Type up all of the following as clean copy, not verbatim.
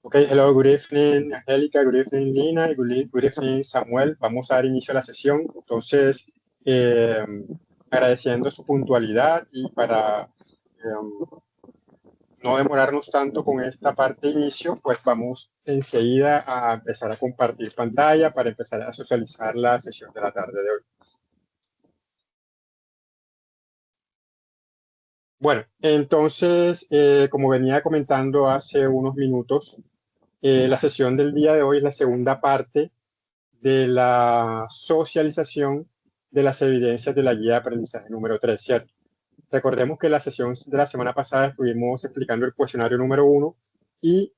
Okay, hello, good evening, Angélica, good evening, Lina, y good evening, Samuel. Vamos a dar inicio a la sesión. Entonces, eh, agradeciendo su puntualidad y para no demorarnos tanto con esta parte de inicio, pues vamos enseguida a empezar a compartir pantalla para empezar a socializar la sesión de la tarde de hoy. Bueno, entonces, como venía comentando hace unos minutos, la sesión del día de hoy es la segunda parte de la socialización de las evidencias de la guía de aprendizaje número 3, ¿cierto? Recordemos que la sesión de la semana pasada estuvimos explicando el cuestionario número 1 y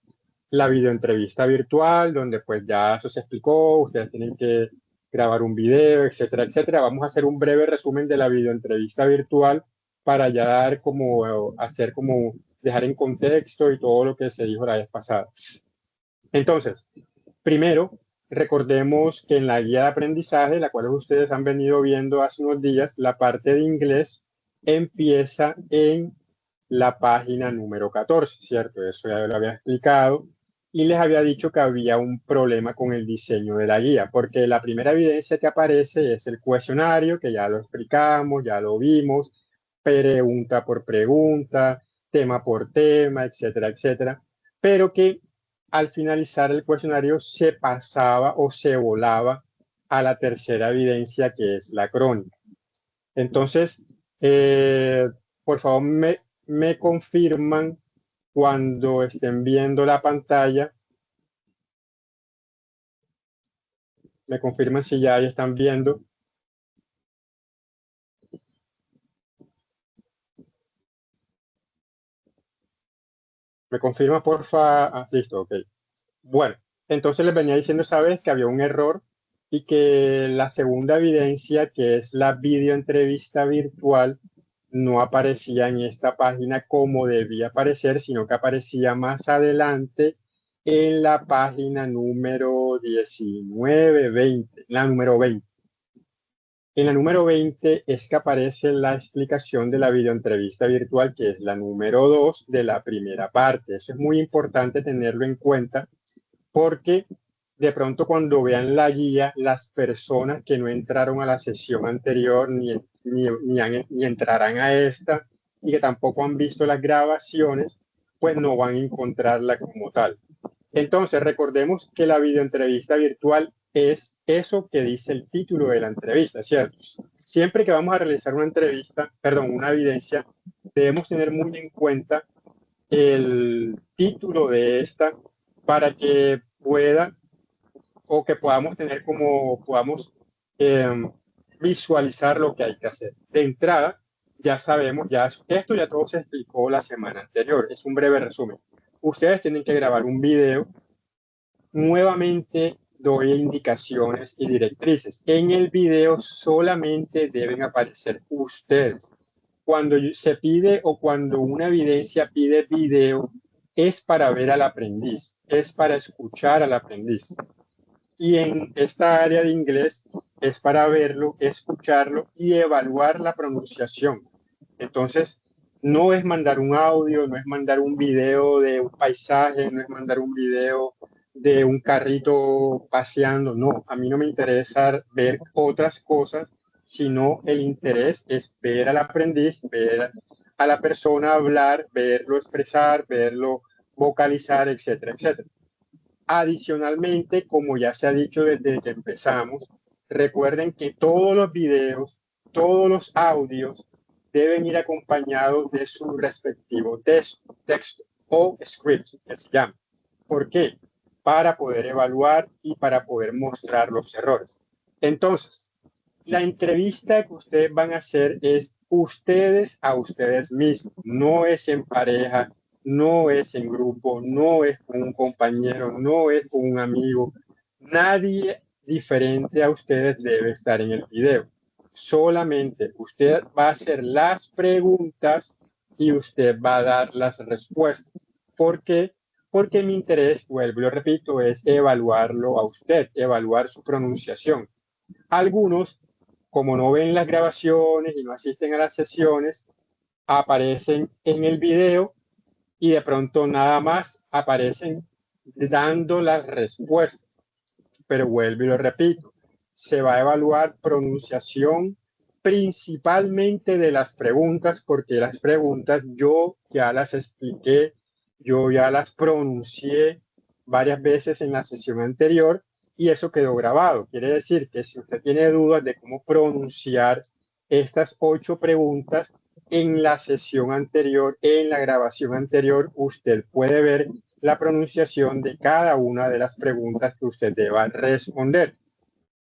la videoentrevista virtual, donde pues ya eso se explicó, ustedes tienen que grabar un video, etcétera, etcétera. Vamos a hacer un breve resumen de la videoentrevista virtual para ya dar como, hacer como, dejar en contexto y todo lo que se dijo la vez pasada. Entonces, primero, recordemos que en la guía de aprendizaje, la cual ustedes han venido viendo hace unos días, la parte de inglés empieza en la página número 14, ¿cierto? Eso ya lo había explicado y les había dicho que había un problema con el diseño de la guía, porque la primera evidencia que aparece es el cuestionario, que ya lo explicamos, ya lo vimos, pregunta por pregunta, tema por tema, etcétera, etcétera, pero que al finalizar el cuestionario se pasaba o se volaba a la tercera evidencia, que es la crónica. Entonces, por favor, me confirman cuando estén viendo la pantalla, me confirman si ya están viendo. Me confirma, porfa. Ah, listo, ok. Bueno, entonces les venía diciendo esa vez que había un error y que la segunda evidencia, que es la videoentrevista virtual, no aparecía en esta página como debía aparecer, sino que aparecía más adelante en la página número 19, 20, la número 20. En la número 20 es que aparece la explicación de la videoentrevista virtual, que es la número 2 de la primera parte. Eso es muy importante tenerlo en cuenta porque de pronto cuando vean la guía, las personas que no entraron a la sesión anterior ni entrarán a esta y que tampoco han visto las grabaciones, pues no van a encontrarla como tal. Entonces, recordemos que la videoentrevista virtual es eso que dice el título de la entrevista, ¿cierto? Siempre que vamos a realizar una entrevista, perdón, una evidencia, debemos tener muy en cuenta el título de esta para que pueda o que podamos tener como podamos eh, visualizar lo que hay que hacer. De entrada, ya sabemos, ya esto ya todo se explicó la semana anterior, es un breve resumen. Ustedes tienen que grabar un video. Nuevamente doy indicaciones y directrices. En el video solamente deben aparecer ustedes. Cuando se pide o cuando una evidencia pide video, es para ver al aprendiz, es para escuchar al aprendiz. Y en esta área de inglés es para verlo, escucharlo y evaluar la pronunciación. Entonces, no es mandar un audio, no es mandar un video de un paisaje, no es mandar un video de un carrito paseando, no, a mí no me interesa ver otras cosas, sino el interés es ver al aprendiz, ver a la persona hablar, verlo expresar, verlo vocalizar, etcétera, etcétera. Adicionalmente, como ya se ha dicho desde que empezamos, recuerden que todos los videos, todos los audios deben ir acompañados de su respectivo texto o script, que se llama. ¿Por qué? Para poder evaluar y para poder mostrar los errores. Entonces, la entrevista que ustedes van a hacer es ustedes a ustedes mismos, no es en pareja, no es en grupo, no es con un compañero, no es con un amigo. Nadie diferente a ustedes debe estar en el video. Solamente usted va a hacer las preguntas y usted va a dar las respuestas. ¿Por qué? Porque mi interés, vuelvo y lo repito, es evaluarlo a usted, evaluar su pronunciación. Algunos, como no ven las grabaciones y no asisten a las sesiones, aparecen en el video y de pronto nada más aparecen dando las respuestas. Pero vuelvo y lo repito, se va a evaluar pronunciación principalmente de las preguntas, porque las preguntas yo ya las expliqué, yo ya las pronuncié varias veces en la sesión anterior y eso quedó grabado. Quiere decir que si usted tiene dudas de cómo pronunciar estas 8 preguntas en la sesión anterior, en la grabación anterior, usted puede ver la pronunciación de cada una de las preguntas que usted deba responder.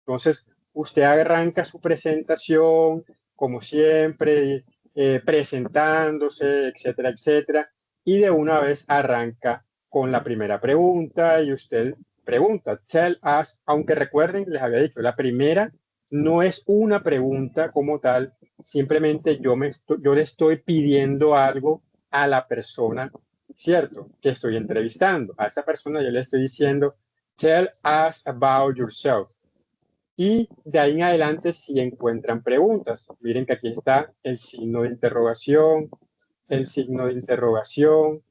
Entonces, usted arranca su presentación, como siempre, presentándose, etcétera, etcétera, y de una vez arranca con la primera pregunta y usted pregunta, tell us, aunque recuerden, les había dicho, la primera no es una pregunta como tal, simplemente yo le estoy pidiendo algo a la persona, ¿cierto?, que estoy entrevistando. A esa persona yo le estoy diciendo, tell us about yourself. Y de ahí en adelante si encuentran preguntas. Miren que aquí está el signo de interrogación, el signo de interrogación,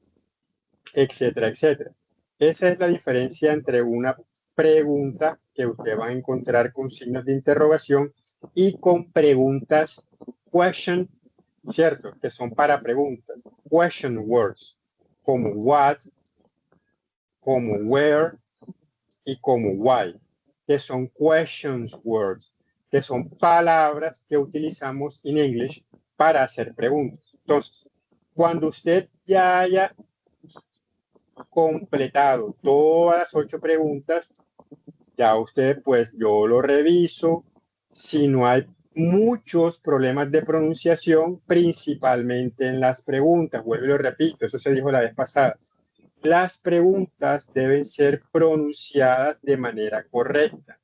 etcétera, etcétera. Esa es la diferencia entre una pregunta que usted va a encontrar con signos de interrogación y con preguntas question, ¿cierto? Que son para preguntas. Question words, como what, como where y como why, que son questions words, que son palabras que utilizamos en English para hacer preguntas. Entonces, cuando usted ya haya completado todas las 8 preguntas, ya usted, pues yo lo reviso. Si no hay muchos problemas de pronunciación, principalmente en las preguntas, vuelvo y lo repito, eso se dijo la vez pasada. Las preguntas deben ser pronunciadas de manera correcta,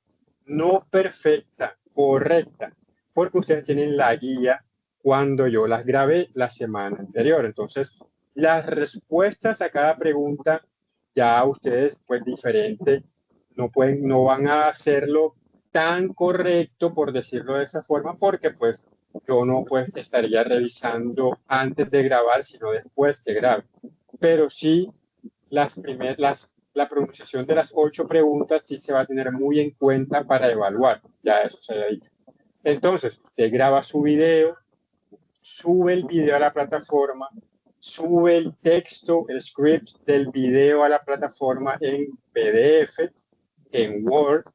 no perfecta, correcta, porque ustedes tienen la guía cuando yo las grabé la semana anterior. Entonces, las respuestas a cada pregunta, ya ustedes, pues diferente, no van a hacerlo tan correcto, por decirlo de esa forma, porque pues yo no pues estaría revisando antes de grabar, sino después que grabe. Pero sí la pronunciación de las 8 preguntas sí se va a tener muy en cuenta para evaluar. Ya eso se ha dicho. Entonces, usted graba su video, sube el video a la plataforma, sube el texto, el script del video a la plataforma en PDF, en Word,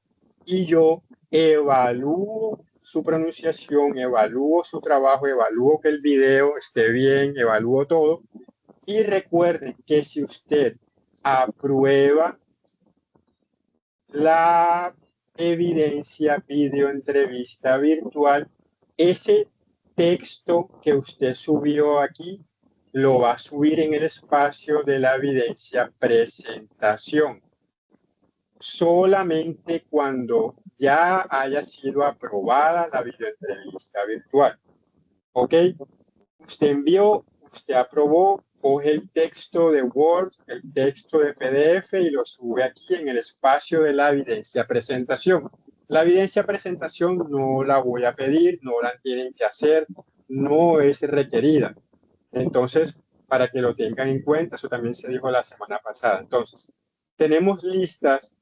y yo evalúo su pronunciación, evalúo su trabajo, evalúo que el video esté bien, evalúo todo. Y recuerden que si usted aprueba la evidencia video entrevista virtual, ese texto que usted subió aquí lo va a subir en el espacio de la evidencia presentación. Solamente cuando ya haya sido aprobada la videoentrevista virtual. ¿Ok? Usted envió, usted aprobó, coge el texto de Word, el texto de PDF y lo sube aquí en el espacio de la evidencia presentación. La evidencia presentación no la voy a pedir, no la tienen que hacer, no es requerida. Entonces, para que lo tengan en cuenta, eso también se dijo la semana pasada. Entonces, tenemos listas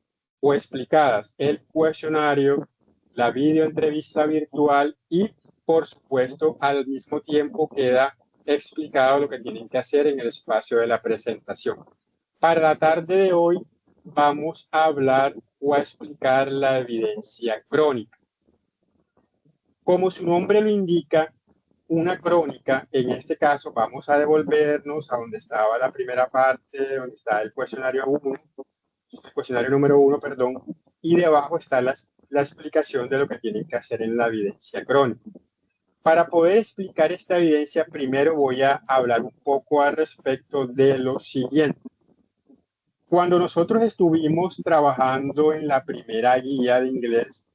o explicadas el cuestionario, la videoentrevista virtual y, por supuesto, al mismo tiempo queda explicado lo que tienen que hacer en el espacio de la presentación. Para la tarde de hoy vamos a hablar o a explicar la evidencia crónica. Como su nombre lo indica, una crónica, en este caso vamos a devolvernos a donde estaba la primera parte, donde está el cuestionario 1, el cuestionario número 1, perdón, y debajo está la explicación de lo que tienen que hacer en la evidencia crónica. Para poder explicar esta evidencia, primero voy a hablar un poco al respecto de lo siguiente. Cuando nosotros estuvimos trabajando en la primera guía de inglés,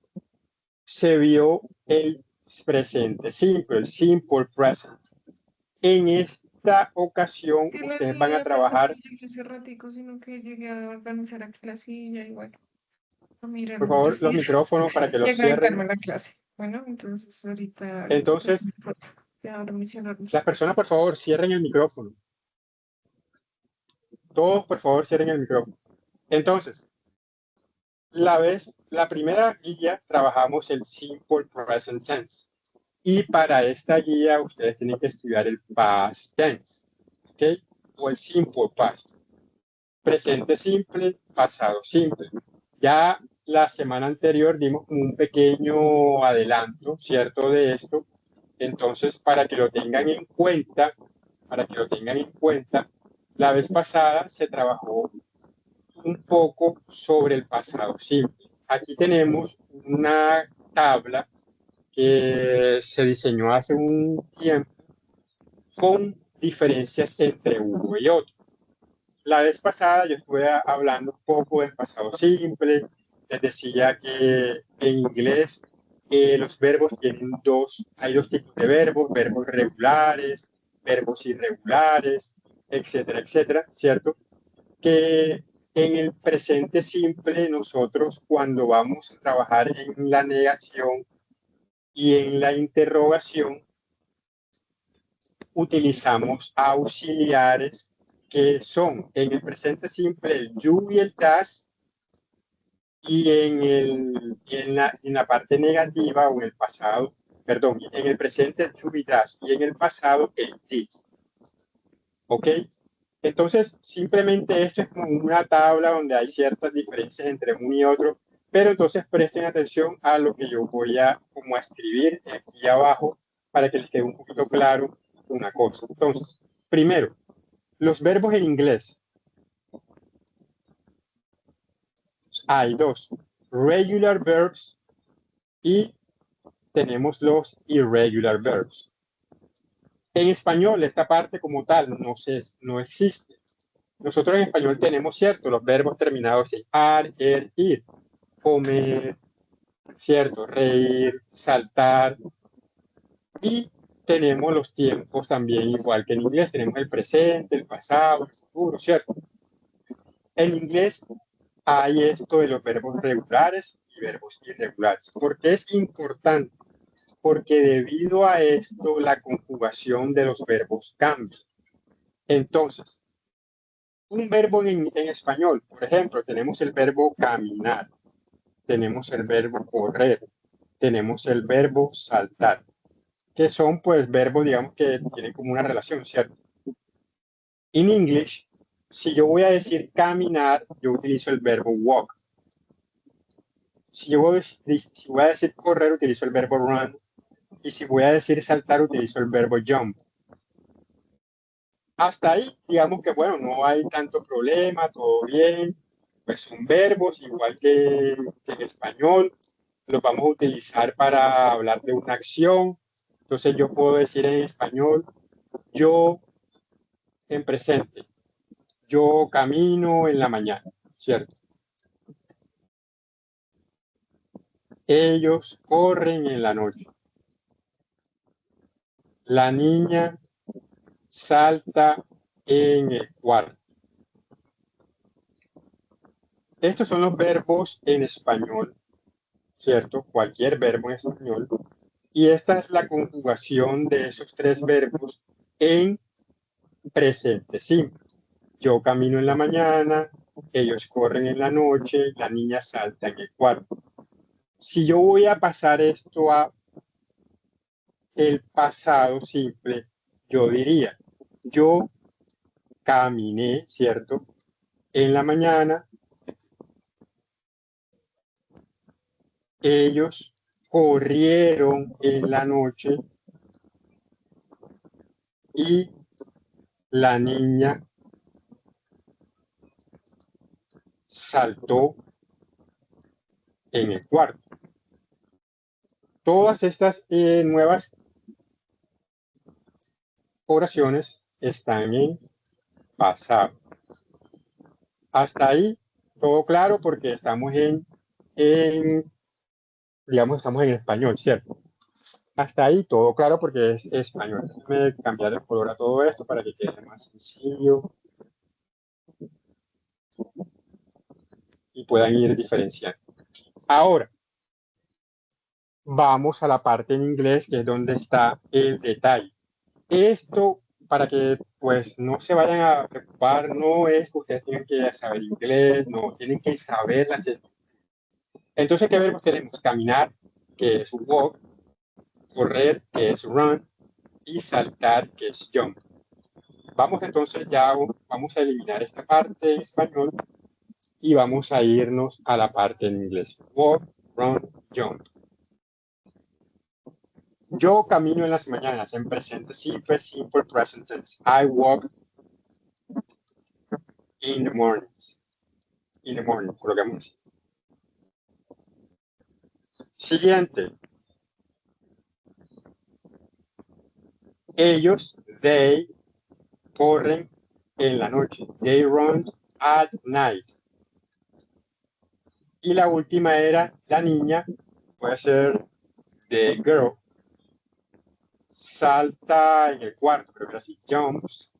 se vio el presente simple, el simple present. En esta ocasión, Que ustedes van a trabajar. Hace ratico, sino que llegué a organizar aquí la silla y bueno, a mirar Por un favor, los vestido. micrófonos para que los Llega a cierren. encargar la clase. Bueno, entonces ahorita Entonces, ya ahora las personas, por favor, cierren el micrófono. Todos, por favor, cierren el micrófono. Entonces, la primera guía trabajamos el Simple Present Tense. Y para esta guía ustedes tienen que estudiar el Past Tense, ¿ok? O el Simple Past. Presente simple, pasado simple. Ya la semana anterior dimos como un pequeño adelanto, ¿cierto? De esto. Entonces, para que lo tengan en cuenta, la vez pasada se trabajó un poco sobre el pasado simple. Aquí tenemos una tabla que se diseñó hace un tiempo con diferencias entre uno y otro. La vez pasada yo estuve hablando un poco del pasado simple, les decía que en inglés los verbos tienen hay dos tipos de verbos, verbos regulares, verbos irregulares, etcétera, etcétera, ¿cierto? Que en el presente simple nosotros cuando vamos a trabajar en la negación y en la interrogación utilizamos auxiliares que son en el presente simple el you y el das, y en la parte negativa o en el pasado, perdón, en el presente el you y das, y en el pasado el did. ¿Ok? Entonces, simplemente esto es como una tabla donde hay ciertas diferencias entre uno y otro, pero entonces presten atención a lo que yo voy a escribir aquí abajo para que les quede un poquito claro una cosa. Entonces, primero, los verbos en inglés. Hay dos, regular verbs y tenemos los irregular verbs. En español, esta parte como tal no existe. Nosotros en español tenemos, cierto, los verbos terminados en ar, ir, comer, cierto, reír, saltar, y tenemos los tiempos también, igual que en inglés, tenemos el presente, el pasado, el futuro, cierto. En inglés hay esto de los verbos regulares y verbos irregulares. ¿Por qué es importante? Porque debido a esto la conjugación de los verbos cambia. Entonces, un verbo en español, por ejemplo, tenemos el verbo caminar, tenemos el verbo correr, tenemos el verbo saltar, que son pues verbos, digamos, que tienen como una relación, ¿cierto? En English, si yo voy a decir caminar, yo utilizo el verbo walk. Si voy a decir correr, utilizo el verbo run. Y si voy a decir saltar, utilizo el verbo jump. Hasta ahí, digamos que, bueno, no hay tanto problema, todo bien. Pues son verbos, igual que en español. Los vamos a utilizar para hablar de una acción. Entonces yo puedo decir en español, yo en presente, yo camino en la mañana, ¿cierto? Ellos corren en la noche. La niña salta en el cuarto. Estos son los verbos en español, ¿cierto? Cualquier verbo en español. Y esta es la conjugación de esos tres verbos en presente simple. Yo camino en la mañana, ellos corren en la noche, la niña salta en el cuarto. Si yo voy a pasar esto a el pasado simple, yo diría, yo caminé, ¿cierto? En la mañana, ellos corrieron en la noche y la niña saltó en el cuarto. Todas estas nuevas oraciones están en pasado. Hasta ahí todo claro porque estamos digamos, estamos en español, ¿cierto? Hasta ahí todo claro porque es español. Déjame cambiar el color a todo esto para que quede más sencillo y puedan ir diferenciando. Ahora, vamos a la parte en inglés, que es donde está el detalle. Esto para que pues no se vayan a preocupar, no es que ustedes tengan que saber inglés, no, tienen que saber las... Entonces, ¿qué verbos tenemos? Caminar, que es walk, correr, que es run, y saltar, que es jump. Vamos entonces ya, vamos a eliminar esta parte en español y vamos a irnos a la parte en inglés. Walk, run, jump. Yo camino en las mañanas en presente simple, simple present tense. I walk in the mornings. In the morning, colocamos. Siguiente. Ellos, they, corren en la noche. They run at night. Y la última era la niña, puede ser the girl, salta en el cuarto, creo que así, jumps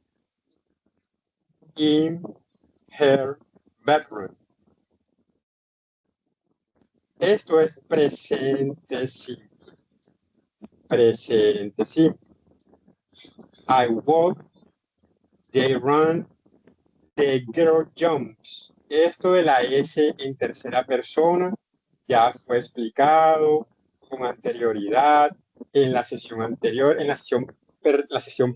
in her bedroom. Esto es presente simple. Presente simple. I walk, they run, the girl jumps. Esto de la S en tercera persona ya fue explicado con anterioridad en la sesión anterior, en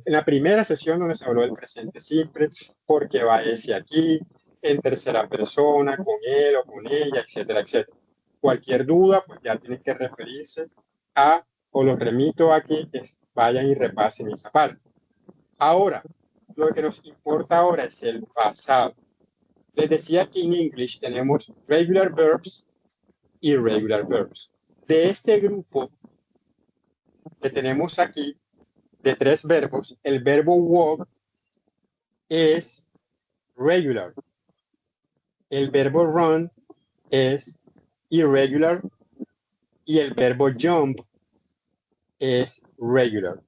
la primera sesión donde se habló del presente simple, porque va S aquí, en tercera persona, con él o con ella, etcétera, etcétera. Cualquier duda, pues ya tienen que referirse a, o los remito a que vayan y repasen esa parte. Ahora, lo que nos importa ahora es el pasado. Les decía que en English tenemos regular verbs y irregular verbs. De este grupo que tenemos aquí, de 3 verbos, el verbo walk es regular. El verbo run es irregular y el verbo jump es regular.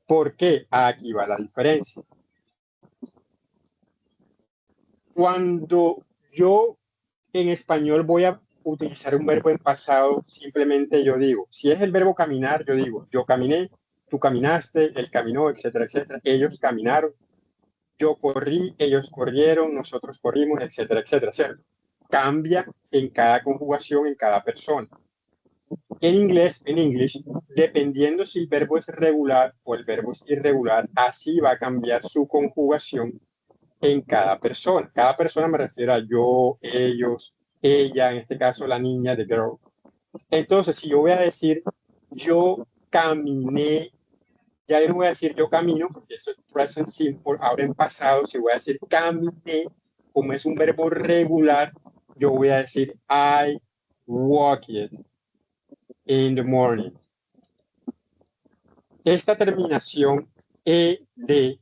¿Por qué? Aquí va la diferencia. Cuando yo en español voy a utilizar un verbo en pasado, simplemente yo digo, si es el verbo caminar, yo digo, yo caminé, tú caminaste, él caminó, etcétera, etcétera. Ellos caminaron, yo corrí, ellos corrieron, nosotros corrimos, etcétera, etcétera, ¿cierto? Cambia en cada conjugación, en cada persona. En inglés, en English, dependiendo si el verbo es regular o el verbo es irregular, así va a cambiar su conjugación en cada persona. Cada persona me refiero a yo, ellos, ella, en este caso la niña, the girl. Entonces, si yo voy a decir yo caminé, ya no voy a decir yo camino, porque esto es present simple, ahora en pasado, si voy a decir caminé, como es un verbo regular, yo voy a decir I walked in the morning. Esta terminación ED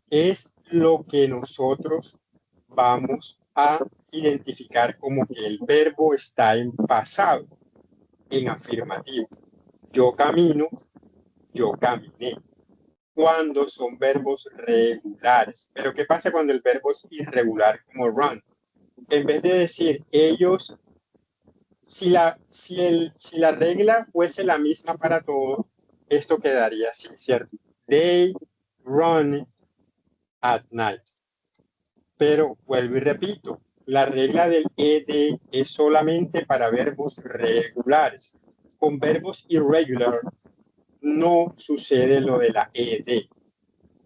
es lo que nosotros vamos a identificar como que el verbo está en pasado, en afirmativo. Yo camino, yo caminé. Cuando son verbos regulares. Pero ¿qué pasa cuando el verbo es irregular como run? En vez de decir ellos, si la regla fuese la misma para todos, esto quedaría así, ¿cierto? They run at night. Pero vuelvo y repito, la regla del ED es solamente para verbos regulares. Con verbos irregular no sucede lo de la ED,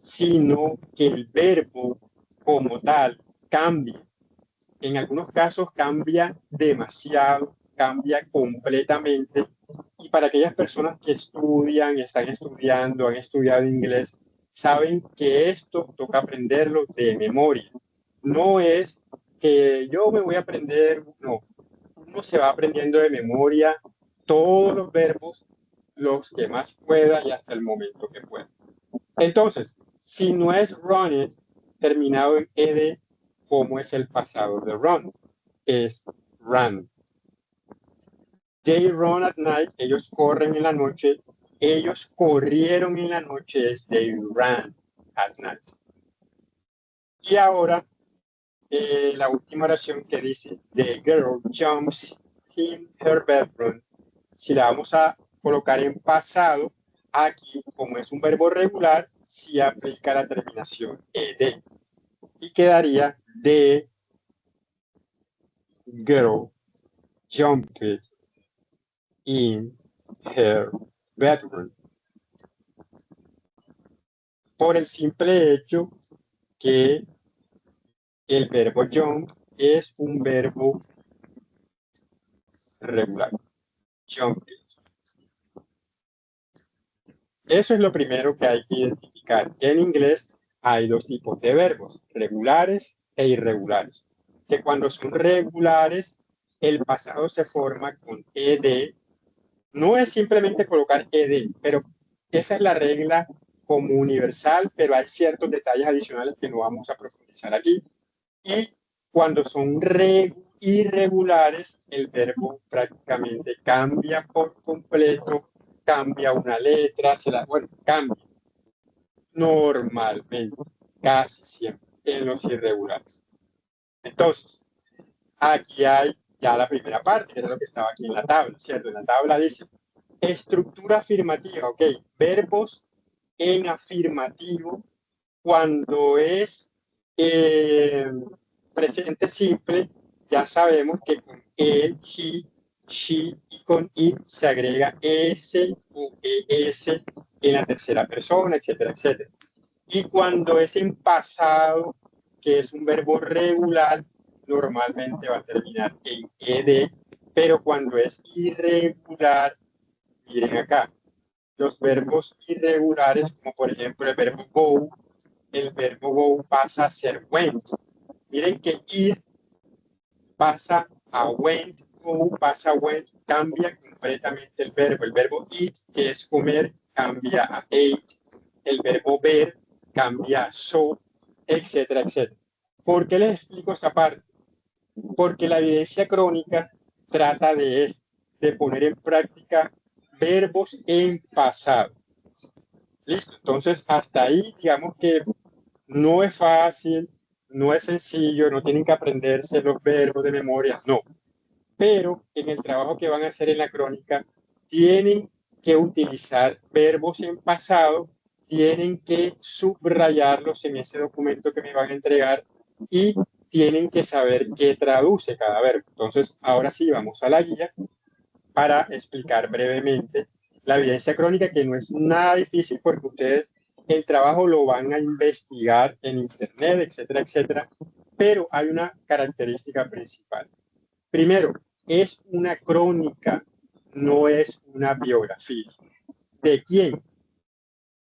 sino que el verbo como tal cambia. En algunos casos cambia demasiado, cambia completamente. Y para aquellas personas que estudian, están estudiando, han estudiado inglés, saben que esto toca aprenderlo de memoria. No es que yo me voy a aprender, no. Uno se va aprendiendo de memoria todos los verbos, los que más pueda y hasta el momento que pueda. Entonces, si no es run terminado en ed, ¿cómo es el pasado de run? Es run. They run at night, ellos corren en la noche. Ellos corrieron en la noche, es they ran at night. Y ahora, la última oración que dice, the girl jumps in her bedroom. Si la vamos a colocar en pasado, aquí, como es un verbo regular, si aplica la terminación ed. Y quedaría the girl jumped in her bedroom. Por el simple hecho que el verbo jump es un verbo regular. Jumped. Eso es lo primero que hay que identificar. En inglés hay dos tipos de verbos, regulares e irregulares. Que cuando son regulares, el pasado se forma con ed. No es simplemente colocar ed, pero esa es la regla como universal, pero hay ciertos detalles adicionales que no vamos a profundizar aquí. Y cuando son irregulares, el verbo prácticamente cambia por completo, cambia una letra, cambia normalmente, casi siempre, en los irregulares. Entonces, aquí hay ya la primera parte, que es lo que estaba aquí en la tabla, ¿cierto? En la tabla dice estructura afirmativa, ok, verbos en afirmativo cuando es presente simple, ya sabemos que con él, he, she y con it se agrega s o es en la tercera persona, etcétera, etcétera. Y cuando es en pasado, que es un verbo regular, normalmente va a terminar en ed, pero cuando es irregular, miren acá, los verbos irregulares, como por ejemplo el verbo go pasa a ser went. Miren que ir pasa a went, go pasa a went, cambia completamente el verbo. El verbo eat, que es comer, cambia a ate. El verbo ver cambia a saw, etcétera, etcétera. ¿Por qué les explico esta parte? Porque la evidencia crónica trata de poner en práctica verbos en pasado. Listo, entonces hasta ahí digamos que no es fácil, no es sencillo, no tienen que aprenderse los verbos de memoria, no. Pero en el trabajo que van a hacer en la crónica, tienen que utilizar verbos en pasado, tienen que subrayarlos en ese documento que me van a entregar y tienen que saber qué traduce cada verbo. Entonces, ahora sí, vamos a la guía para explicar brevemente la evidencia crónica, que no es nada difícil porque ustedes el trabajo lo van a investigar en internet, etcétera, etcétera, pero hay una característica principal. Primero, es una crónica, no es una biografía. ¿De quién?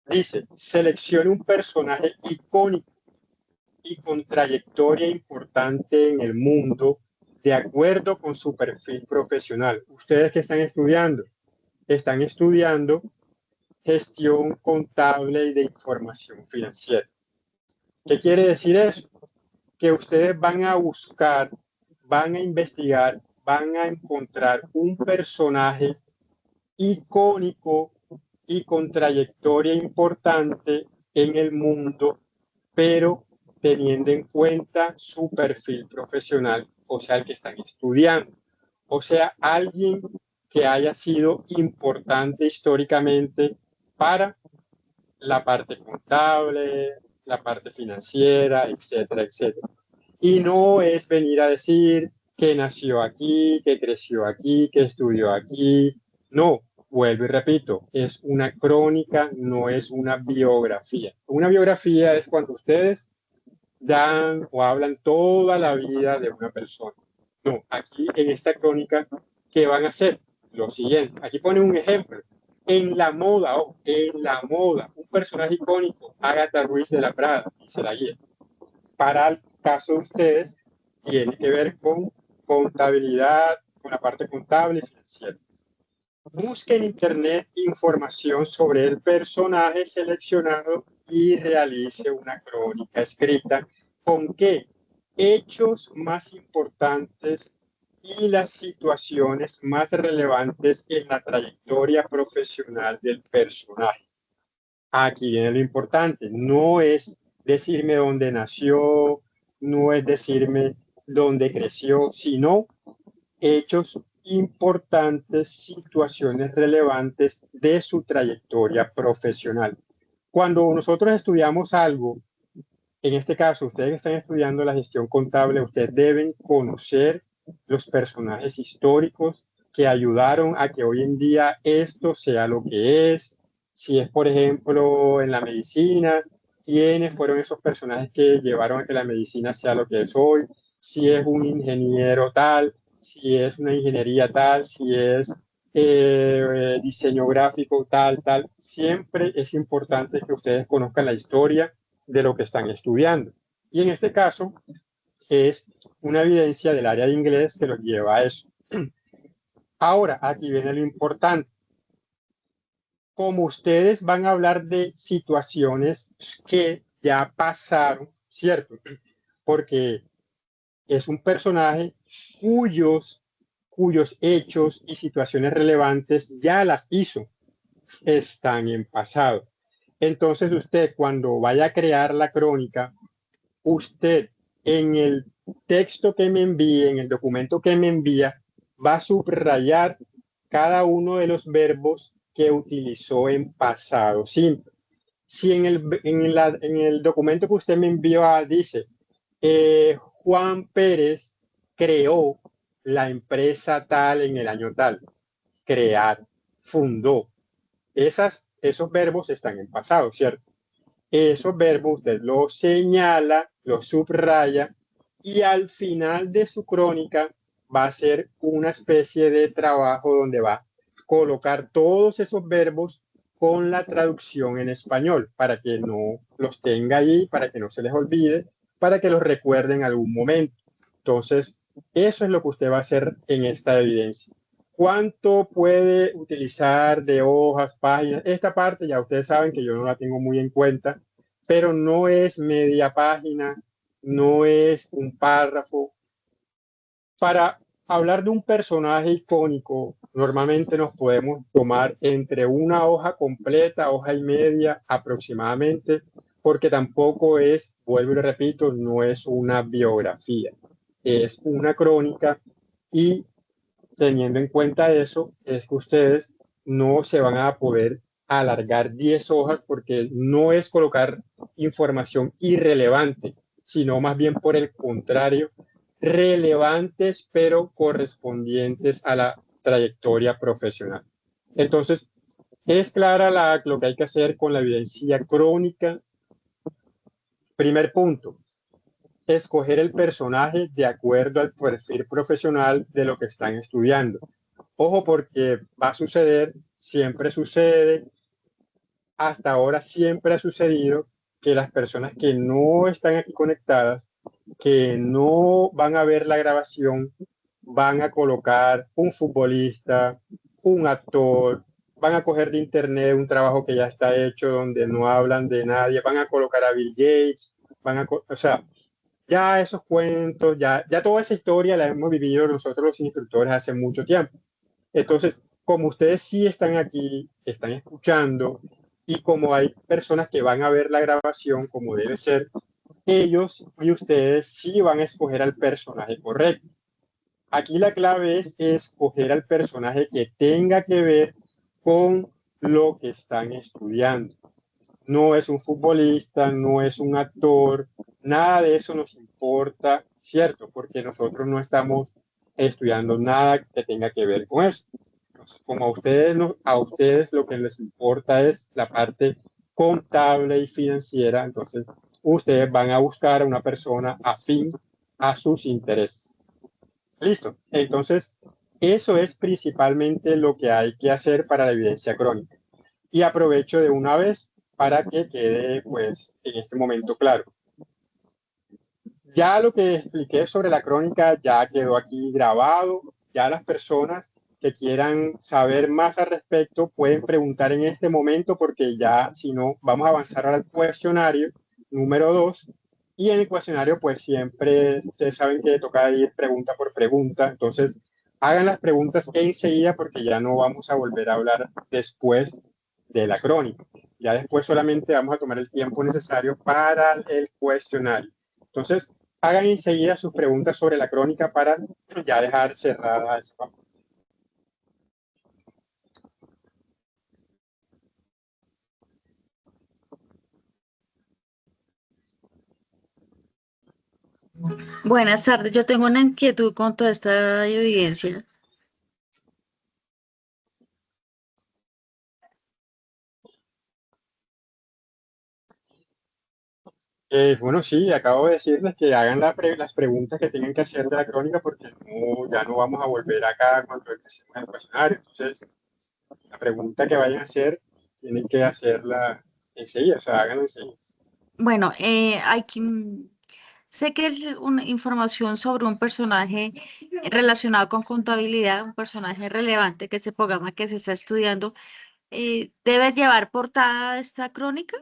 Dice, seleccione un personaje icónico y con trayectoria importante en el mundo de acuerdo con su perfil profesional. ¿Ustedes qué están estudiando? Están estudiando gestión contable y de información financiera. ¿Qué quiere decir eso? Que ustedes van a buscar, van a investigar, van a encontrar un personaje icónico y con trayectoria importante en el mundo, pero teniendo en cuenta su perfil profesional, o sea, el que están estudiando. O sea, alguien que haya sido importante históricamente para la parte contable, la parte financiera, etcétera, etcétera. Y no es venir a decir que nació aquí, que creció aquí, que estudió aquí. No, vuelvo y repito, es una crónica, no es una biografía. Una biografía es cuando ustedes dan o hablan toda la vida de una persona. No, aquí en esta crónica, ¿qué van a hacer? Lo siguiente, aquí pone un ejemplo. En la moda, un personaje icónico, Agatha Ruiz de la Prada, dice la guía. Para el caso de ustedes, tiene que ver con contabilidad, con la parte contable y financiera. Busque en internet información sobre el personaje seleccionado y realice una crónica escrita con qué hechos más importantes y las situaciones más relevantes en la trayectoria profesional del personaje. Aquí viene lo importante, no es decirme dónde nació, no es decirme dónde creció, sino hechos importantes, situaciones relevantes de su trayectoria profesional. Cuando nosotros estudiamos algo, en este caso, ustedes que están estudiando la gestión contable, ustedes deben conocer los personajes históricos que ayudaron a que hoy en día esto sea lo que es. Si es, por ejemplo, en la medicina, quiénes fueron esos personajes que llevaron a que la medicina sea lo que es hoy. Si es un ingeniero tal, si es una ingeniería tal, si es diseño gráfico tal, tal. Siempre es importante que ustedes conozcan la historia de lo que están estudiando. Y en este caso es una evidencia del área de inglés que los lleva a eso. Ahora, aquí viene lo importante. Como ustedes van a hablar de situaciones que ya pasaron, ¿cierto? Porque es un personaje cuyos hechos y situaciones relevantes ya las hizo, están en pasado. Entonces usted cuando vaya a crear la crónica, usted en el texto que me envíe, en el documento que me envía, va a subrayar cada uno de los verbos que utilizó en pasado simple. Si en el documento que usted me envió dice, Juan Pérez creó la empresa tal en el año tal, crear, fundó, esos verbos están en pasado, ¿cierto? Esos verbos usted los señala, los subraya y al final de su crónica va a ser una especie de trabajo donde va a colocar todos esos verbos con la traducción en español para que no los tenga allí, para que no se les olvide, para que los recuerden en algún momento. Entonces, eso es lo que usted va a hacer en esta evidencia. ¿Cuánto puede utilizar de hojas, páginas? Esta parte ya ustedes saben que yo no la tengo muy en cuenta, pero no es media página, no es un párrafo. Para hablar de un personaje icónico, normalmente nos podemos tomar entre una hoja completa, hoja y media aproximadamente, porque tampoco es, vuelvo y repito, no es una biografía, es una crónica y teniendo en cuenta eso, es que ustedes no se van a poder alargar 10 hojas porque no es colocar información irrelevante, sino más bien por el contrario, relevantes pero correspondientes a la trayectoria profesional. Entonces, es clara lo que hay que hacer con la evidencia crónica. Primer punto, escoger el personaje de acuerdo al perfil profesional de lo que están estudiando. Ojo, porque va a suceder, siempre sucede, hasta ahora siempre ha sucedido que las personas que no están aquí conectadas, que no van a ver la grabación, van a colocar un futbolista, un actor, van a coger de internet un trabajo que ya está hecho donde no hablan de nadie, van a colocar a Bill Gates, o sea, ya esos cuentos, ya toda esa historia la hemos vivido nosotros los instructores hace mucho tiempo. Entonces, como ustedes sí están aquí, están escuchando, y como hay personas que van a ver la grabación como debe ser, ellos y ustedes sí van a escoger al personaje correcto. Aquí la clave es escoger al personaje que tenga que ver con lo que están estudiando. No es un futbolista, no es un actor, nada de eso nos importa, ¿cierto? Porque nosotros no estamos estudiando nada que tenga que ver con eso. Entonces, como a ustedes lo que les importa es la parte contable y financiera, entonces ustedes van a buscar a una persona afín a sus intereses. Listo. Entonces, eso es principalmente lo que hay que hacer para la evidencia crónica. Y aprovecho de una vez para que quede, pues, en este momento claro. Ya lo que expliqué sobre la crónica ya quedó aquí grabado. Ya las personas que quieran saber más al respecto pueden preguntar en este momento porque ya, si no, vamos a avanzar al cuestionario número 2. Y en el cuestionario, pues siempre, ustedes saben que toca ir pregunta por pregunta. Entonces, hagan las preguntas enseguida porque ya no vamos a volver a hablar después de la crónica. Ya después solamente vamos a tomar el tiempo necesario para el cuestionario. Entonces, hagan enseguida sus preguntas sobre la crónica para ya dejar cerrada esa parte. Buenas tardes, yo tengo una inquietud con toda esta evidencia. Bueno, sí, acabo de decirles que hagan las preguntas que tengan que hacer de la crónica porque ya no vamos a volver acá cuando empecemos el cuestionario. Entonces, la pregunta que vayan a hacer, tienen que hacerla enseguida, o sea, háganla enseguida. Bueno, sé que es una información sobre un personaje relacionado con contabilidad, un personaje relevante que ese programa que se está estudiando debe llevar portada esta crónica.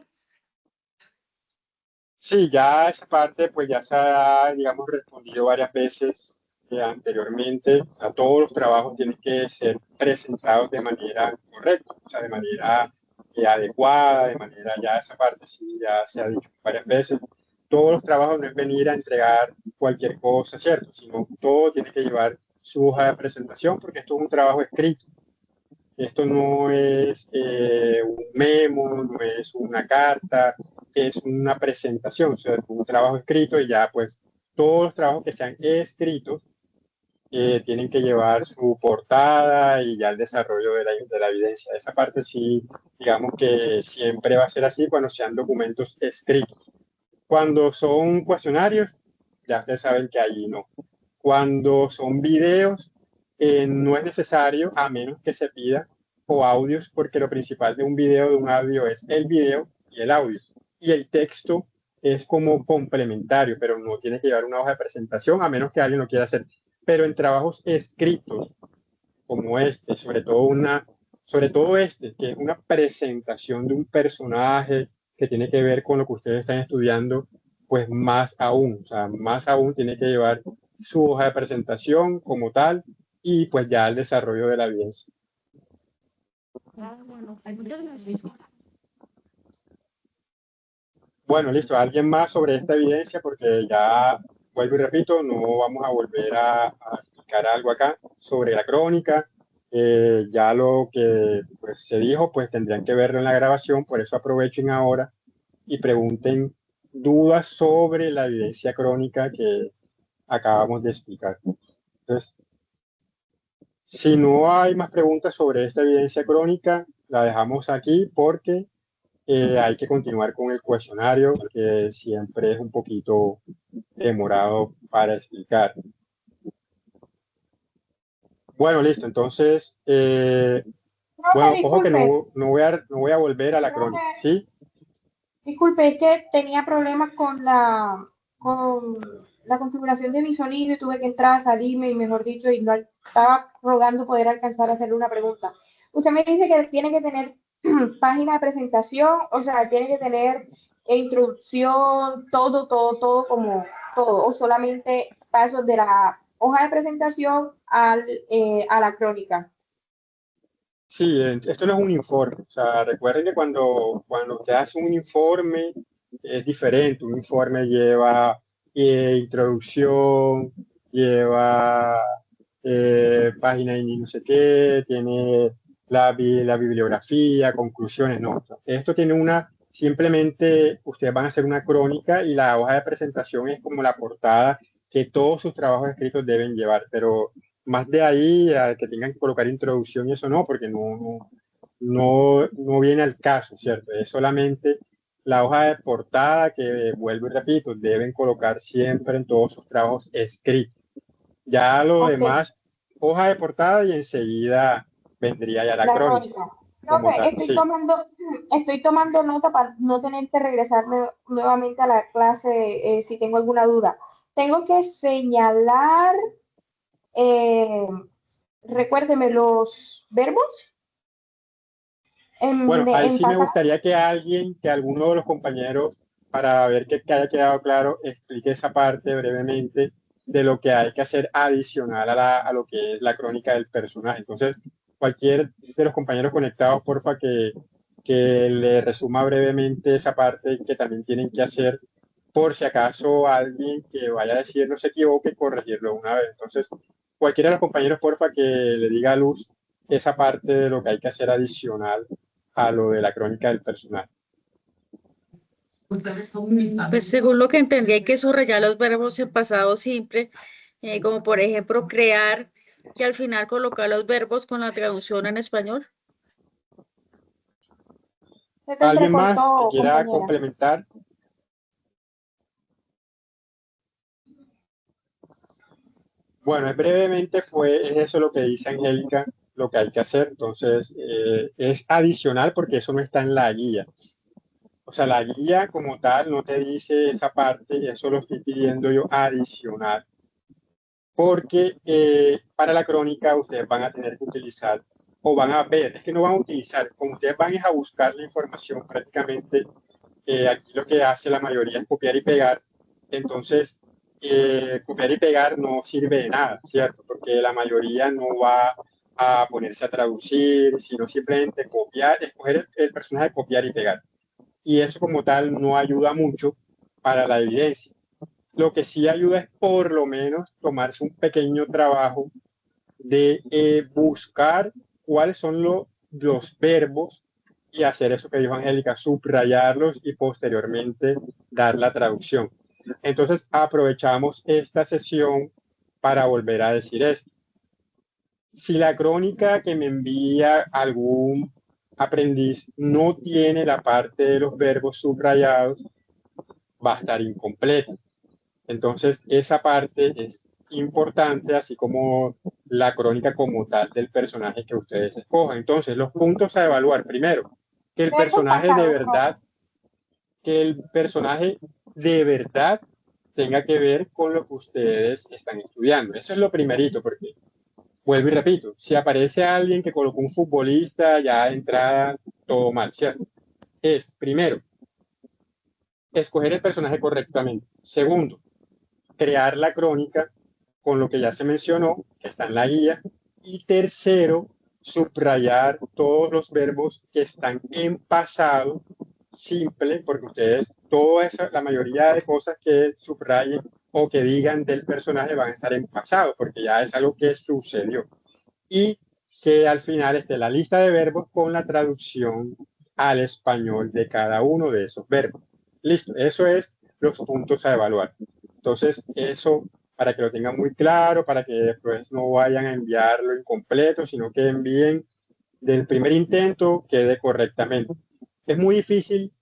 Sí, ya esa parte pues ya se ha, digamos, respondido varias veces anteriormente. O sea, todos los trabajos tienen que ser presentados de manera correcta, o sea, de manera adecuada, de manera ya esa parte sí ya se ha dicho varias veces. Todos los trabajos no es venir a entregar cualquier cosa, ¿cierto? Sino todo tiene que llevar su hoja de presentación porque esto es un trabajo escrito. Esto no es un memo, no es una carta, es una presentación, o sea, un trabajo escrito y ya pues todos los trabajos que sean escritos tienen que llevar su portada y ya el desarrollo de la evidencia. Esa parte sí, digamos que siempre va a ser así cuando sean documentos escritos. Cuando son cuestionarios, ya ustedes saben que allí no. Cuando son videos, no es necesario, a menos que se pida, o audios, porque lo principal de un video, de un audio, es el video y el audio. Y el texto es como complementario, pero no tiene que llevar una hoja de presentación, a menos que alguien lo quiera hacer. Pero en trabajos escritos, como este, sobre todo este, que es una presentación de un personaje que tiene que ver con lo que ustedes están estudiando, pues más aún, o sea, más aún tiene que llevar su hoja de presentación como tal y pues ya el desarrollo de la evidencia. Ah, bueno, muchas gracias. Bueno, listo. ¿Alguien más sobre esta evidencia? Porque ya, vuelvo y repito, no vamos a volver a explicar algo acá sobre la crónica. Ya lo que pues, se dijo, pues tendrían que verlo en la grabación, por eso aprovechen ahora y pregunten dudas sobre la evidencia crónica que acabamos de explicar. Entonces, si no hay más preguntas sobre esta evidencia crónica, la dejamos aquí porque hay que continuar con el cuestionario, que siempre es un poquito demorado para explicar. Bueno, listo. Entonces, Profe, bueno, ojo que disculpe, no voy a volver a la profe, crónica, ¿sí? disculpe, es que tenía problemas con la configuración de mi sonido y tuve que entrar, salirme y mejor dicho, y no estaba rogando poder alcanzar a hacerle una pregunta. Usted me dice que tiene que tener página de presentación, o sea, tiene que tener introducción, todo como todo, o solamente pasos de la hoja de presentación a la crónica. Sí, esto no es un informe. O sea, recuerden que cuando usted hace un informe es diferente. Un informe lleva introducción, lleva página y no sé qué, tiene la bibliografía, conclusiones, no. O sea, esto tiene simplemente ustedes van a hacer una crónica y la hoja de presentación es como la portada que todos sus trabajos escritos deben llevar, pero más de ahí a que tengan que colocar introducción y eso no, porque no viene al caso, ¿cierto? Es solamente la hoja de portada que, vuelvo y repito, deben colocar siempre en todos sus trabajos escritos. Ya lo Ok, demás, hoja de portada y enseguida vendría ya la la crónica crónica. Profe, como tal. Sí. estoy tomando nota para no tener que regresar nuevamente a la clase si tengo alguna duda. Tengo que señalar, eh, recuérdeme, los verbos Bueno, ahí en sí me pasado. gustaría que alguno de los compañeros, para ver que haya quedado claro, explique esa parte brevemente de lo que hay que hacer adicional a lo que es la crónica del personaje. Entonces, cualquier de los compañeros conectados, porfa, que le resuma brevemente esa parte que también tienen que hacer, por si acaso alguien que vaya a decir no se equivoque, corregirlo una vez. Entonces, cualquiera de los compañeros, porfa, que le diga a Luz esa parte de lo que hay que hacer adicional a lo de la crónica del personaje. Pues según lo que entendí, hay que subrayar los verbos en pasado simple, como por ejemplo crear, y al final colocar los verbos con la traducción en español. Se te ¿Alguien más que entrecortó, quiera compañera. complementar? Bueno, brevemente es eso lo que dice Angélica, lo que hay que hacer. Entonces, es adicional porque eso no está en la guía. O sea, la guía como tal no te dice esa parte, eso lo estoy pidiendo yo adicional. Porque para la crónica ustedes van a tener que utilizar o van a ver, es que no van a utilizar, como ustedes van a buscar la información prácticamente, aquí lo que hace la mayoría es copiar y pegar. Entonces, copiar y pegar no sirve de nada, ¿cierto? Porque la mayoría no va a ponerse a traducir, sino simplemente copiar, escoger el personaje, copiar y pegar. Y eso como tal no ayuda mucho para la evidencia. Lo que sí ayuda es por lo menos tomarse un pequeño trabajo de buscar cuáles son los verbos y hacer eso que dijo Angélica, subrayarlos y posteriormente dar la traducción. Entonces aprovechamos esta sesión para volver a decir esto. Si la crónica que me envía algún aprendiz no tiene la parte de los verbos subrayados, va a estar incompleta. Entonces, esa parte es importante, así como la crónica como tal del personaje que ustedes escojan. Entonces, los puntos a evaluar. Primero, que el Verbos personaje de pasados, verdad, que el personaje de verdad tenga que ver con lo que ustedes están estudiando. Eso es lo primerito, porque vuelvo y repito, si aparece alguien que colocó un futbolista, ya de entrada, todo mal, ¿cierto? Es, primero, escoger el personaje correctamente. Segundo, crear la crónica con lo que ya se mencionó, que está en la guía. Y tercero, subrayar todos los verbos que están en pasado simple, porque ustedes, la mayoría de cosas que subrayen o que digan del personaje van a estar en pasado, porque ya es algo que sucedió. Y que al final esté la lista de verbos con la traducción al español de cada uno de esos verbos. Listo, eso es los puntos a evaluar. Entonces, eso para que lo tengan muy claro, para que después no vayan a enviarlo incompleto, sino que envíen del primer intento, quede correctamente. Es muy difícil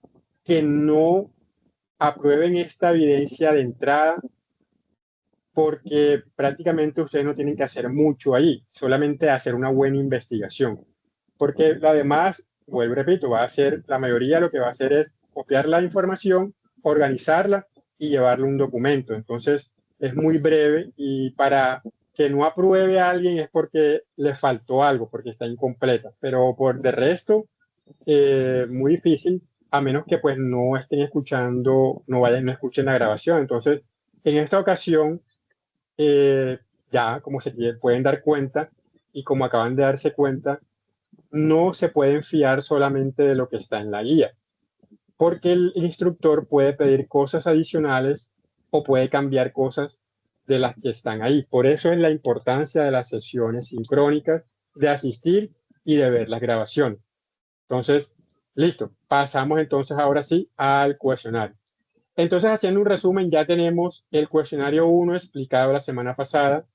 que no aprueben esta evidencia de entrada porque prácticamente ustedes no tienen que hacer mucho ahí, solamente hacer una buena investigación. Porque lo demás, vuelvo y repito, va a ser, la mayoría lo que va a hacer es copiar la información, organizarla y llevarle un documento. Entonces, es muy breve y para que no apruebe a alguien es porque le faltó algo, porque está incompleta. Pero por de resto, muy difícil, a menos que pues no estén escuchando, no escuchen la grabación. Entonces, en esta ocasión, ya como se pueden dar cuenta y como acaban de darse cuenta, no se pueden fiar solamente de lo que está en la guía, porque el instructor puede pedir cosas adicionales o puede cambiar cosas de las que están ahí. Por eso es la importancia de las sesiones sincrónicas, de asistir y de ver las grabaciones. Entonces, listo, pasamos entonces ahora sí al cuestionario. Entonces, haciendo un resumen, ya tenemos el cuestionario 1 explicado la semana pasada,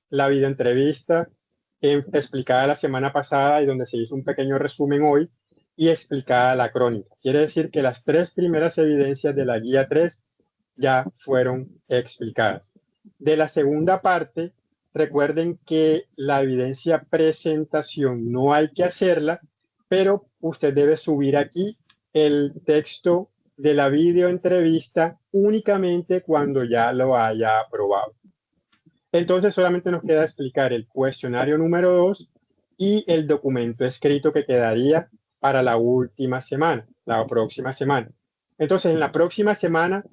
la videoentrevista explicada la semana pasada y donde se hizo un pequeño resumen hoy y explicada la crónica. Quiere decir que las 3 primeras evidencias de la guía 3 ya fueron explicadas. De la segunda parte, recuerden que la evidencia presentación no hay que hacerla, pero usted debe subir aquí el texto de la videoentrevista únicamente cuando ya lo haya aprobado. Entonces solamente nos queda explicar el cuestionario número 2 y el documento escrito que quedaría para la última semana, la próxima semana. Entonces en la próxima semana,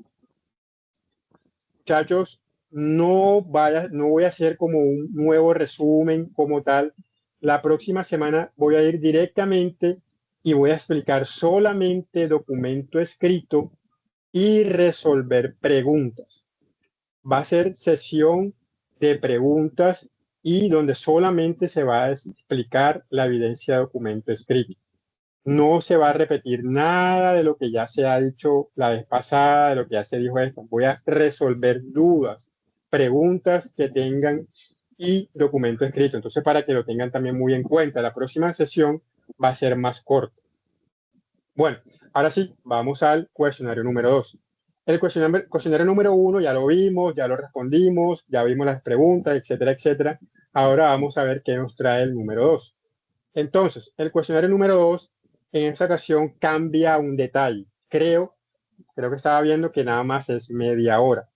muchachos, no voy a hacer como un nuevo resumen como tal. La próxima semana voy a ir directamente y voy a explicar solamente documento escrito y resolver preguntas. Va a ser sesión de preguntas y donde solamente se va a explicar la evidencia de documento escrito. No se va a repetir nada de lo que ya se ha dicho la vez pasada, de lo que ya se dijo esto. Voy a resolver dudas, preguntas que tengan y documento escrito. Entonces, para que lo tengan también muy en cuenta, la próxima sesión va a ser más corta. Bueno, ahora sí, vamos al cuestionario número 2. El cuestionario número 1 ya lo vimos, ya lo respondimos, ya vimos las preguntas, etcétera, etcétera. Ahora vamos a ver qué nos trae el número 2. Entonces, el cuestionario número 2, en esta ocasión cambia un detalle. Creo que estaba viendo que nada más es media hora.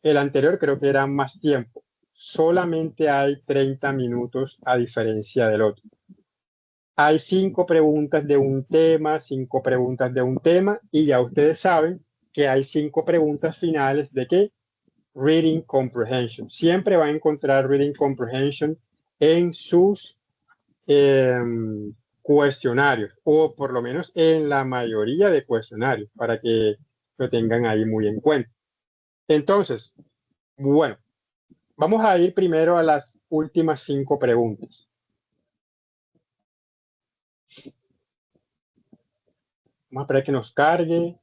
El anterior creo que era más tiempo. Solamente hay 30 minutos a diferencia del otro. Hay 5 preguntas de un tema, 5 preguntas de un tema, y ya ustedes saben que hay 5 preguntas finales de ¿qué? Reading Comprehension. Siempre van a encontrar Reading Comprehension en sus cuestionarios, o por lo menos en la mayoría de cuestionarios, para que lo tengan ahí muy en cuenta. Entonces, bueno, vamos a ir primero a las últimas 5 preguntas. Vamos a esperar que nos cargue.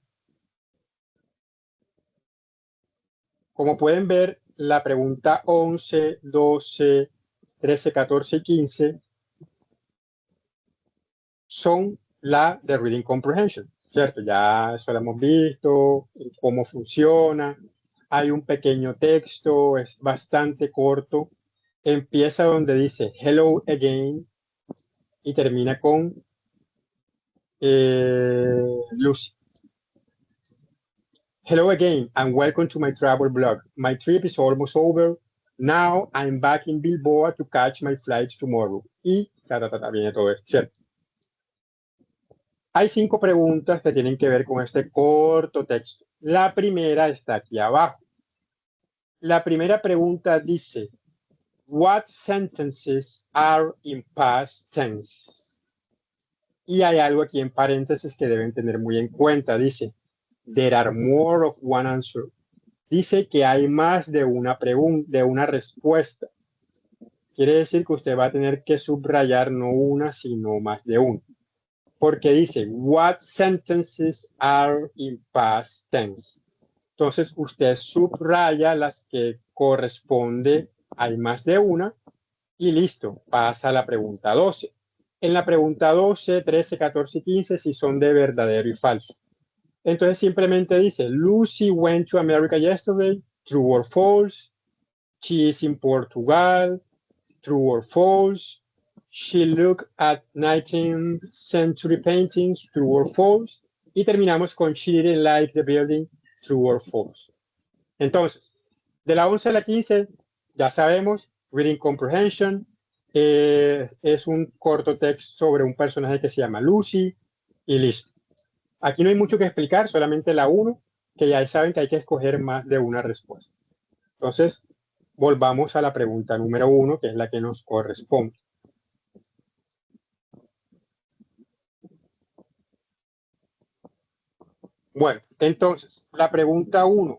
Como pueden ver, la pregunta 11, 12, 13, 14 y 15 son la de Reading Comprehension, ¿cierto? Ya eso lo hemos visto, cómo funciona. Hay un pequeño texto, es bastante corto. Empieza donde dice hello again y termina con Lucy. Hello again and welcome to my travel blog. My trip is almost over. Now I'm back in Bilbao to catch my flights tomorrow. Y viene todo esto, ¿cierto? Hay 5 preguntas que tienen que ver con este corto texto. La primera está aquí abajo. La primera pregunta dice, what sentences are in past tense? Y hay algo aquí en paréntesis que deben tener muy en cuenta. Dice, there are more of one answer. Dice que hay más de una pregunta, de una respuesta. Quiere decir que usted va a tener que subrayar no una, sino más de una. Porque dice, what sentences are in past tense? Entonces, usted subraya las que corresponde, hay más de una, y listo, pasa a la pregunta 12. En la pregunta 12, 13, 14 y 15 si son de verdadero y falso. Entonces, simplemente dice, Lucy went to America yesterday, true or false. She is in Portugal, true or false. She looked at 19th century paintings, true or false. Y terminamos con she didn't like the building, true or false. Entonces, de la 11 a la 15, ya sabemos, Reading Comprehension, es un corto texto sobre un personaje que se llama Lucy, y listo. Aquí no hay mucho que explicar, solamente la 1, que ya saben que hay que escoger más de una respuesta. Entonces, volvamos a la pregunta número 1, que es la que nos corresponde. Bueno, entonces, la pregunta 1.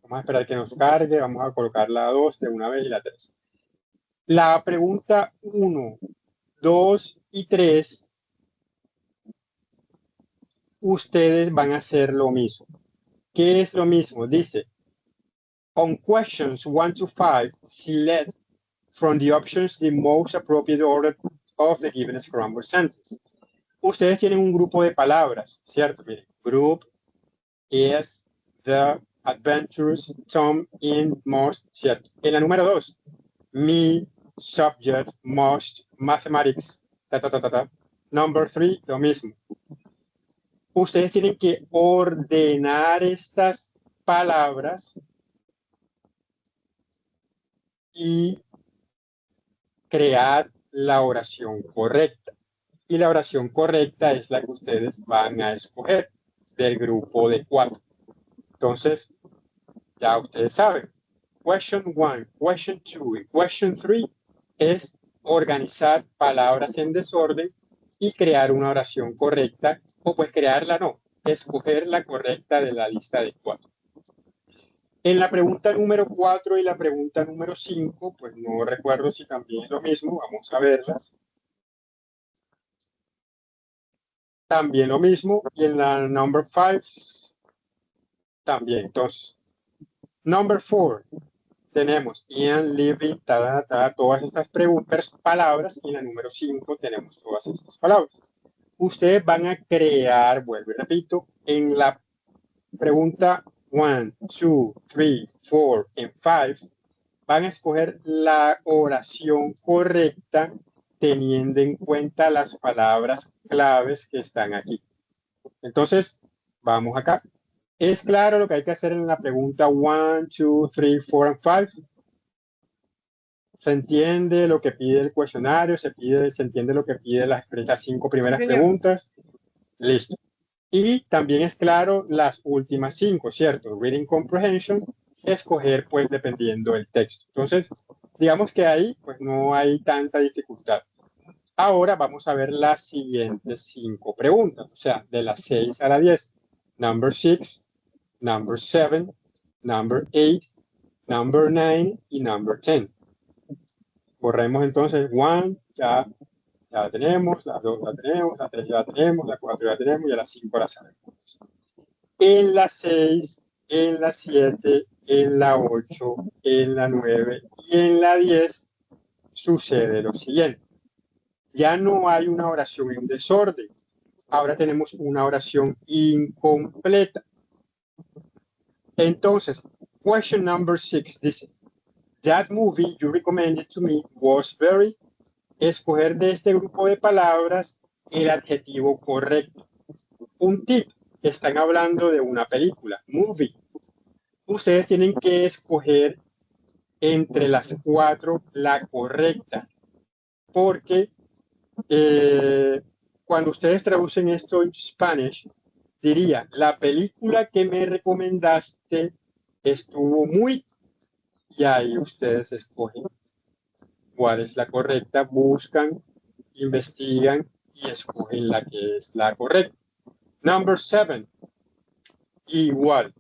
Vamos a esperar que nos cargue, vamos a colocar la 2 de una vez y la 3. La pregunta 1, 2 y 3, ustedes van a hacer lo mismo. ¿Qué es lo mismo? Dice, on questions 1 to 5, select from the options the most appropriate order of the given scrambled sentence. Ustedes tienen un grupo de palabras, ¿cierto? Miren, group, is, the, adventures, Tom, in, must, ¿cierto? En la número 2, me, subject, must, mathematics, Number 3, lo mismo. Ustedes tienen que ordenar estas palabras y crear la oración correcta. Y la oración correcta es la que ustedes van a escoger del grupo de 4. Entonces, ya ustedes saben, question 1, question 2 y question 3 es organizar palabras en desorden y crear una oración correcta, o pues crearla no, escoger la correcta de la lista de 4. En la pregunta número 4 y la pregunta número 5, pues no recuerdo si también es lo mismo, vamos a verlas. también lo mismo. Y en la number 5, también. Entonces, number 4, tenemos in, living, todas estas palabras. Y en la número 5 tenemos todas estas palabras. Ustedes van a crear, vuelvo y repito, en la pregunta 1, 2, 3, 4 y 5, van a escoger la oración correcta teniendo en cuenta las palabras claves que están aquí. Entonces, vamos acá. ¿Es claro lo que hay que hacer en la pregunta 1, 2, 3, 4 y 5? ¿Se entiende lo que pide el cuestionario? ¿Se entiende lo que pide las 5 primeras Sí, señor. preguntas? Listo. Y también es claro las últimas 5, ¿cierto? Reading Comprehension, escoger pues dependiendo del texto. Entonces, digamos que ahí pues no hay tanta dificultad. Ahora vamos a ver las siguientes 5 preguntas, o sea, de las 6 a la 10. Number 6, number 7, number 8, number 9 y number 10. Borremos entonces 1, ya la tenemos, la 2 la tenemos, la 3 ya la tenemos, la 4 ya la tenemos y a la 5 la sabemos. En la 6, en la 7, en la 8, en la 9 y en la 10 sucede lo siguiente. Ya no hay una oración en desorden. Ahora tenemos una oración incompleta. Entonces, question number 6 dice, that movie you recommended to me was very... Escoger de este grupo de palabras el adjetivo correcto. Un tip, están hablando de una película, movie. Ustedes tienen que escoger entre las 4 la correcta, porque cuando ustedes traducen esto en Spanish, diría, la película que me recomendaste estuvo muy... Y ahí ustedes escogen cuál es la correcta, buscan, investigan y escogen la que es la correcta. Number 7, igual.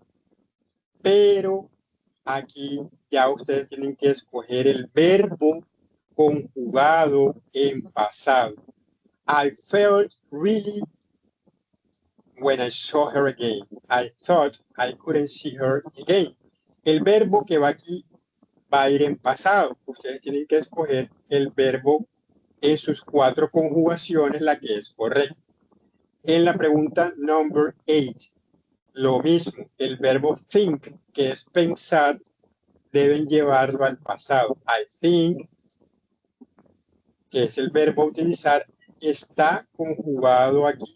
Pero aquí ya ustedes tienen que escoger el verbo conjugado en pasado. I felt really when I saw her again. I thought I couldn't see her again. El verbo que va aquí va a ir en pasado. Ustedes tienen que escoger el verbo en sus 4 conjugaciones, la que es correcta. En la pregunta number 8, lo mismo, el verbo think, que es pensar, deben llevarlo al pasado. I think, que es el verbo a utilizar, está conjugado aquí.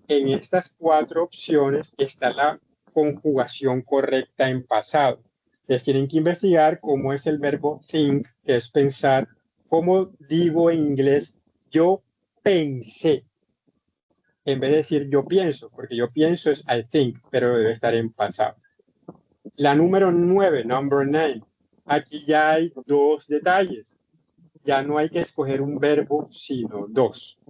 En estas 4 opciones está la conjugación correcta en pasado. Ustedes tienen que investigar cómo es el verbo think, que es pensar. Como digo en inglés, yo pensé. En vez de decir yo pienso, porque yo pienso es I think, pero debe estar en pasado. La número 9, number 9. Aquí ya hay 2 detalles. Ya no hay que escoger un verbo, sino 2.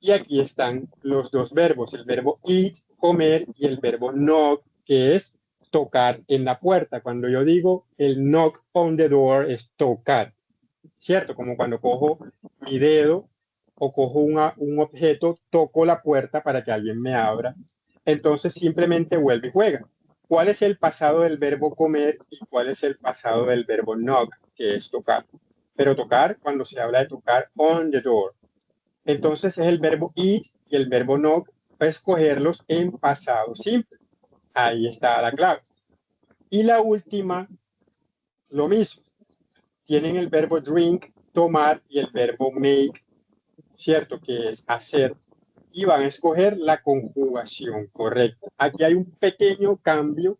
Y aquí están los 2 verbos, el verbo eat, comer, y el verbo knock, que es tocar en la puerta. Cuando yo digo el knock on the door es tocar, ¿cierto? Como cuando cojo mi dedo o cojo un objeto, toco la puerta para que alguien me abra. Entonces simplemente vuelve y juega. ¿Cuál es el pasado del verbo comer y cuál es el pasado del verbo knock, que es tocar? Pero tocar, cuando se habla de tocar on the door. Entonces es el verbo eat y el verbo knock, escogerlos en pasado simple. Ahí está la clave. Y la última, lo mismo. Tienen el verbo drink, tomar, y el verbo make, ¿cierto? Que es hacer. Y van a escoger la conjugación correcta. Aquí hay un pequeño cambio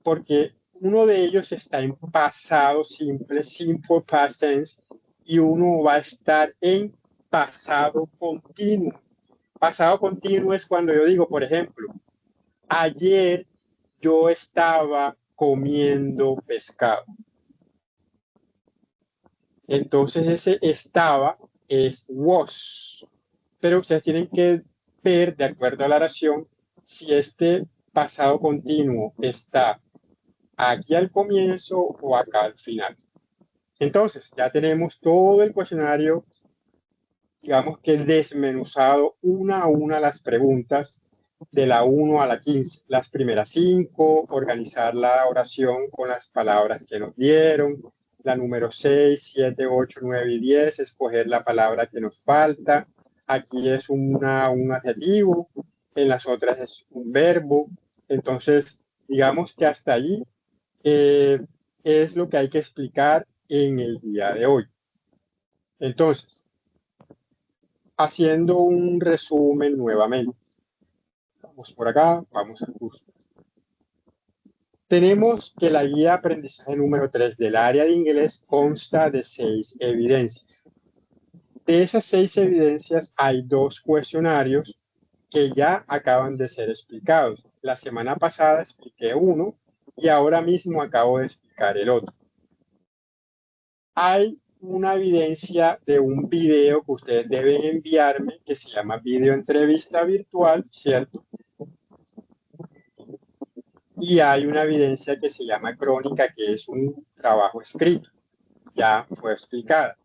porque uno de ellos está en pasado simple, simple past tense, y uno va a estar en pasado continuo. Pasado continuo es cuando yo digo, por ejemplo, ayer yo estaba comiendo pescado. Entonces ese estaba es was. Pero ustedes tienen que ver, de acuerdo a la oración, si este pasado continuo está aquí al comienzo o acá al final. Entonces, ya tenemos todo el cuestionario digamos que desmenuzado una a una las preguntas de la 1 a la 15. Las primeras 5, organizar la oración con las palabras que nos dieron. La número 6, 7, 8, 9 y 10, escoger la palabra que nos falta. Aquí es un adjetivo, en las otras es un verbo. Entonces, digamos que hasta allí es lo que hay que explicar en el día de hoy. Entonces, haciendo un resumen nuevamente. Vamos por acá, vamos al curso. Tenemos que la guía de aprendizaje número 3 del área de inglés consta de 6 evidencias. De esas 6 evidencias hay 2 cuestionarios que ya acaban de ser explicados. La semana pasada expliqué uno y ahora mismo acabo de explicar el otro. Hay una evidencia de un video que ustedes deben enviarme que se llama video entrevista virtual, ¿cierto? Y hay una evidencia que se llama crónica, que es un trabajo escrito, ya fue explicada.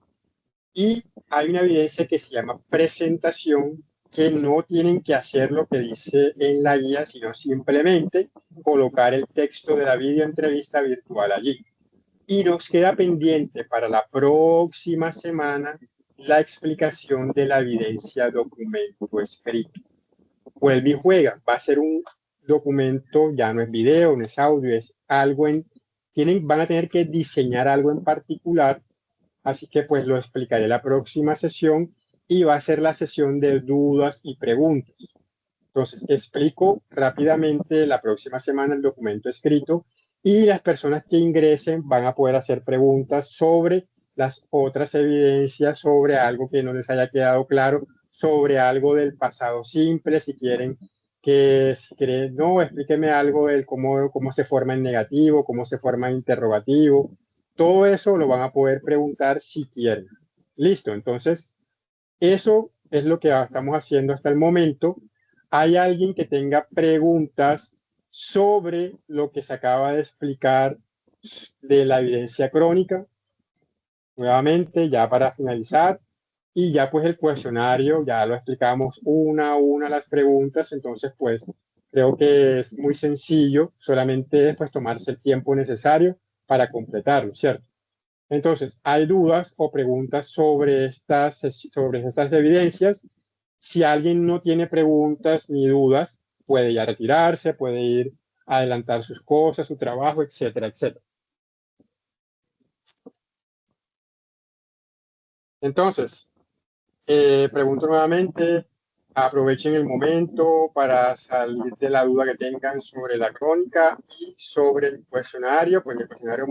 Y hay una evidencia que se llama presentación, que no tienen que hacer lo que dice en la guía, sino simplemente colocar el texto de la videoentrevista virtual allí. Y nos queda pendiente para la próxima semana la explicación de la evidencia documento escrito. Vuelve y juega, va a ser un documento, ya no es video, no es audio, es algo van a tener que diseñar algo en particular, así que pues lo explicaré la próxima sesión y va a ser la sesión de dudas y preguntas. Entonces, explico rápidamente la próxima semana el documento escrito y las personas que ingresen van a poder hacer preguntas sobre las otras evidencias, sobre algo que no les haya quedado claro, sobre algo del pasado simple, si quieren no, explíqueme algo del cómo se forma en negativo, cómo se forma en interrogativo. Todo eso lo van a poder preguntar si quieren. Listo, entonces, eso es lo que estamos haciendo hasta el momento. ¿Hay alguien que tenga preguntas sobre lo que se acaba de explicar de la evidencia crónica? Nuevamente, ya para finalizar, y ya pues el cuestionario, ya lo explicamos una a una las preguntas, entonces pues creo que es muy sencillo, solamente pues tomarse el tiempo necesario para completarlo, ¿cierto? Entonces, ¿hay dudas o preguntas sobre estas evidencias? Si alguien no tiene preguntas ni dudas, puede ya retirarse, puede ir a adelantar sus cosas, su trabajo, etcétera, etcétera. Entonces, pregunto nuevamente, aprovechen el momento para salir de la duda que tengan sobre la crónica y sobre el cuestionario, pues el cuestionario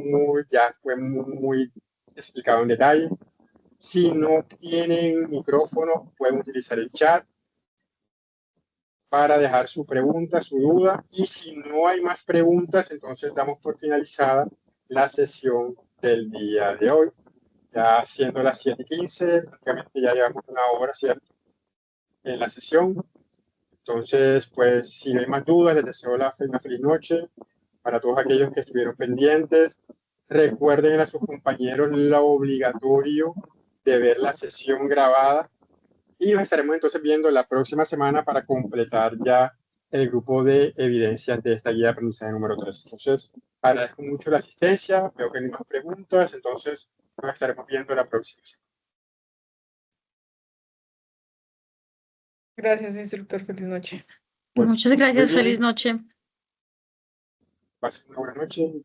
ya fue muy explicado en detalle. Si no tienen micrófono, pueden utilizar el chat para dejar su pregunta, su duda. Y si no hay más preguntas, entonces damos por finalizada la sesión del día de hoy. Ya siendo las 7:15, prácticamente ya llevamos una hora, ¿cierto?, en la sesión. Entonces, pues, si no hay más dudas, les deseo una feliz noche para todos aquellos que estuvieron pendientes. Recuerden a sus compañeros lo obligatorio de ver la sesión grabada y nos estaremos entonces viendo la próxima semana para completar ya el grupo de evidencias de esta guía de aprendizaje número 3. Entonces, agradezco mucho la asistencia, veo que no hay más preguntas, entonces nos estaremos viendo la próxima semana. Gracias, instructor. Feliz noche. Bueno, Muchas gracias, muy bien. feliz noche. Pasen una buena noche.